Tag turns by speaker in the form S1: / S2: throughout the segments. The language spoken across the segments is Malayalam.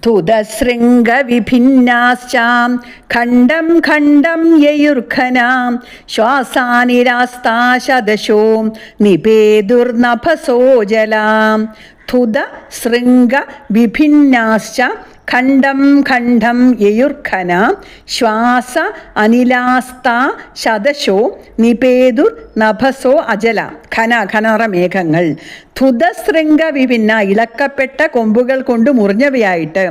S1: തുദശൃംഗവിഭിന്നാശ്ചാം ഖണ്ഡം ഖണ്ഡം യയുർഖനാം ശ്വാസാനിരാസ്താ ശതശോ നിപേതുർനഭസോ ജലാം. തുദശൃംഗവിഭിന്നാശ്ച ഖണ്ഡം ഖണ്ഡം യയുർഖന ശ്വാസ അനിലാസ്ത ശതശോ നിപേതുർ നഭസോ അജല. ഖന ഖനറ മേഘങ്ങൾ. ധുതശൃംഗ വിഭിന്ന ഇളക്കപ്പെട്ട കൊമ്പുകൾ കൊണ്ട് മുറിഞ്ഞവയായിട്ട്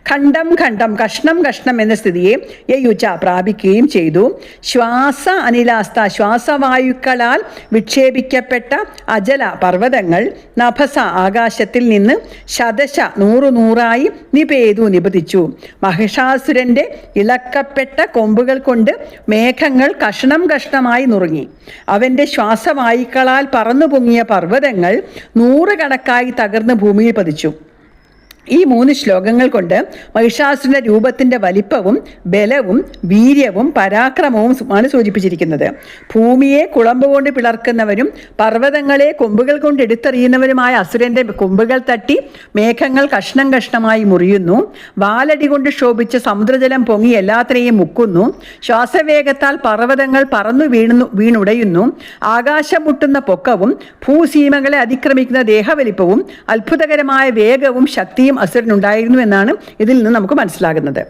S1: ഖണ്ഡം ഖണ്ഡം കഷ്ണം കഷ്ണം എന്ന സ്ഥിതിയെ യയുച്ച പ്രാപിക്കുകയും ചെയ്തു. ശ്വാസ അനിലാസ്ത ശ്വാസവായുക്കളാൽ വിക്ഷേപിക്കപ്പെട്ട അജല പർവ്വതങ്ങൾ നഭസ ആകാശത്തിൽ നിന്ന് ശതശ നൂറായി നിപേതു നിപതിച്ചു. മഹിഷാസുരന്റെ ഇളക്കപ്പെട്ട കൊമ്പുകൾ കൊണ്ട് മേഘങ്ങൾ കഷ്ണം കഷ്ണമായി നുറുങ്ങി. അവന്റെ ശ്വാസവായുക്കളാൽ പറന്നു പൊങ്ങിയ പർവ്വതങ്ങൾ 100 കണക്കായി തകർന്ന് ഭൂമിയിൽ പതിച്ചു. ഈ 3 ശ്ലോകങ്ങൾ കൊണ്ട് മഹിഷാസുരന്റെ രൂപത്തിന്റെ വലിപ്പവും ബലവും വീര്യവും പരാക്രമവും ആണ് സൂചിപ്പിച്ചിരിക്കുന്നത്. ഭൂമിയെ കുളമ്പ് കൊണ്ട് പിളർക്കുന്നവരും പർവ്വതങ്ങളെ കൊമ്പുകൾ കൊണ്ട് എടുത്തെറിയുന്നവരുമായ അസുരന്റെ കൊമ്പുകൾ തട്ടി മേഘങ്ങൾ കഷ്ണം കഷ്ണമായി മുറിയുന്നു. വാലടി കൊണ്ട് ശോഭിച്ച സമുദ്രജലം പൊങ്ങി എല്ലാത്തിനെയും മുക്കുന്നു. ശ്വാസവേഗത്താൽ പർവ്വതങ്ങൾ പറന്നു വീണുടയുന്നു. ആകാശം മുട്ടുന്ന പൊക്കവും ഭൂസീമകളെ അതിക്രമിക്കുന്ന ദേഹവലിപ്പവും അത്ഭുതകരമായ വേഗവും ശക്തിയും അസുരനുണ്ടായിരുന്നു എന്നാണ് ഇതിൽ നിന്ന് നമുക്ക് മനസ്സിലാകുന്നത്.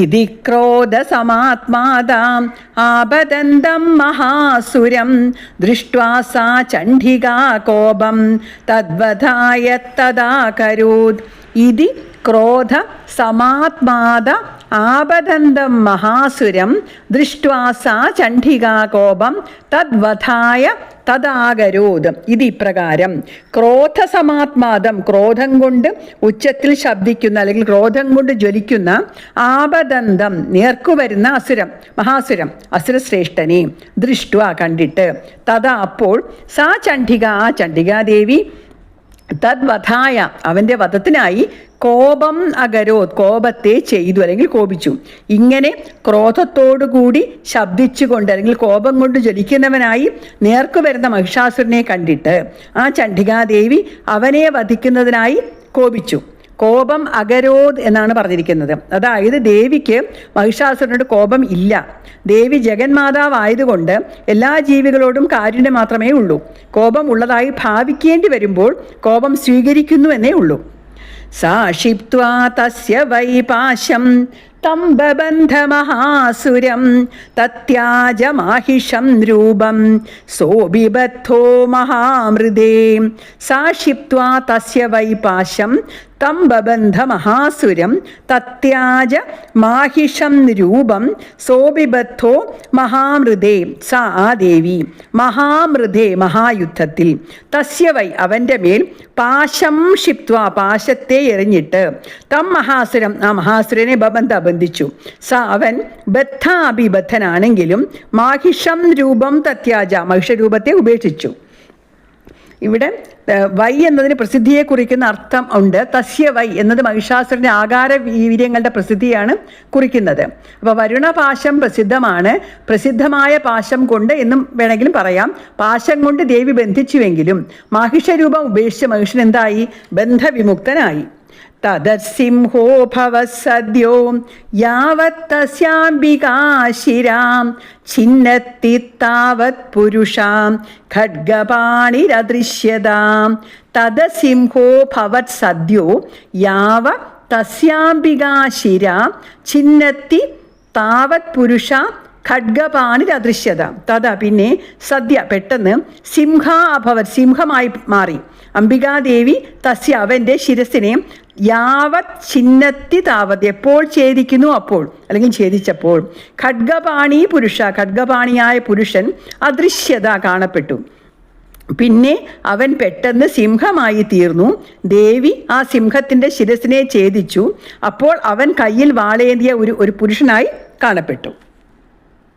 S1: ഇതി ക്രോധ സമാത്മാദാം ആപദന്തം മഹാസുരം ദൃഷ്ട്വാ സാ ചണ്ഡികാ കോപം തദ്വധായ തദാ കരോത്. ഇതി ക്രോധ സമാത്മാദ ആപദന്തം മഹാസുരം ദൃഷ്ട്വാ സാ ചണ്ഡികാ കോപം തദ്വധായ തദാകരോത്. ഇത് ഇപ്രകാരം ക്രോധസമാത്മാദം ക്രോധം കൊണ്ട് ഉച്ചത്തിൽ ശബ്ദിക്കുന്ന അല്ലെങ്കിൽ ക്രോധം കൊണ്ട് ജ്വലിക്കുന്ന ആപദന്തം നേർക്കുവരുന്ന മഹാസുരം അസുരശ്രേഷ്ഠനെ ദൃഷ്ട്വ കണ്ടിട്ട് തഥാ അപ്പോൾ സാ ചണ്ഡിക ആ ചണ്ഡികാദേവി തദ്വധായ അവൻ്റെ വധത്തിനായി കോപം അകരോത് കോപത്തെ ചെയ്തു അല്ലെങ്കിൽ കോപിച്ചു. ഇങ്ങനെ ക്രോധത്തോടുകൂടി ശബ്ദിച്ചുകൊണ്ട് അല്ലെങ്കിൽ കോപം കൊണ്ട് ജ്വലിക്കുന്നവനായി നേർക്കു വരുന്ന മഹിഷാസുരനെ കണ്ടിട്ട് ആ ചണ്ഡികാദേവി അവനെ വധിക്കുന്നതിനായി കോപിച്ചു. കോപം അകരോത് എന്നാണ് പറഞ്ഞിരിക്കുന്നത്. അതായത് ദേവിക്ക് മഹിഷാസുരനോട് കോപം ഇല്ല. ദേവി ജഗന്മാതാവായതുകൊണ്ട് എല്ലാ ജീവികളോടും കാരുണ്യം മാത്രമേ ഉള്ളൂ. കോപം ഉള്ളതായി ഭാവിക്കേണ്ടി വരുമ്പോൾ കോപം സ്വീകരിക്കുന്നു എന്നേ ഉള്ളൂ. സാക്ഷിപ്ത്വാ തസ്യ വൈപാശം തം ബബന്ധ മഹാസുരം തത്യാജമാഹിഷം രൂപം സോബിബദ്ധോ മഹാമൃദേ. സാക്ഷിപ്ത്വാ തസ്യ വൈപാശം തം ബബന്ധ മഹാസുരം തത്യാജ മാഹിഷം രൂപം സോബിബദ്ധോ മഹാമൃദേ. സാ ആ ദേവി മഹാമൃദേ മഹായുദ്ധത്തിൽ തസ്യ വൈ അവൻ്റെ മേൽ പാശം ക്ഷിപ്ത്വ പാശത്തെ എറിഞ്ഞിട്ട് തം മഹാസുരം ആ മഹാസുരനെ ബബന്ധ ബന്ധിച്ചു. സ അവൻ ബദ്ധാഭിബദ്ധനാണെങ്കിലും മാഹിഷം രൂപം തത്യാജ മഹിഷരൂപത്തെ ഉപേക്ഷിച്ചു. ഇവിടെ വൈ എന്നതിന് പ്രസിദ്ധിയെ കുറിക്കുന്ന അർത്ഥം ഉണ്ട്. തസ്യ വൈ എന്നത് മഹിഷാസുരന്റെ ആകാര വീര്യങ്ങളുടെ പ്രസിദ്ധിയാണ് കുറിക്കുന്നത്. അപ്പോൾ വരുണപാശം പ്രസിദ്ധമാണ്. പ്രസിദ്ധമായ പാശം കൊണ്ട് എന്നും വേണമെങ്കിലും പറയാം. പാശം കൊണ്ട് ദേവി ബന്ധിച്ചുവെങ്കിലും മാഹിഷരൂപം ഉപേക്ഷിച്ച മഹിഷൻ എന്തായി? ബന്ധവിമുക്തനായി. തദസിംഹോ ഭവസദ്യോ യാവത് തസ്യാംബികാശിരാം ഛിന്നത്തി താവത് പുരുഷാം ഖഡ്ഗപാണിരദൃശ്യതാം. തദസിംഹോ ഭവത് സദ്യോ യാവ തസ്യാംബികാശിരാം ഛിന്നത്തി താവത് പുരുഷ ഖഡ്ഗപാണിരദൃശ്യത. തഥാ പിന്നെ സദ്യ പെട്ടെന്ന് സിംഹാ അഭവത് സിംഹമായി മാറി. അംബികാദേവി തസ്യ അവൻ്റെ ശിരസിനെ യാവത് ഛിന്നത്തി താവത് എപ്പോൾ ഛേദിക്കുന്നു അപ്പോൾ അല്ലെങ്കിൽ ഛേദിച്ചപ്പോൾ ഖഡ്ഗപാണി പുരുഷ ഖഡ്ഗപാണിയായ പുരുഷൻ അദൃശ്യത കാണപ്പെട്ടു. പിന്നെ അവൻ പെട്ടെന്ന് സിംഹമായി തീർന്നു. ദേവി ആ സിംഹത്തിൻ്റെ ശിരസിനെ ഛേദിച്ചു. അപ്പോൾ അവൻ കയ്യിൽ വാളേന്തിയ ഒരു പുരുഷനായി കാണപ്പെട്ടു.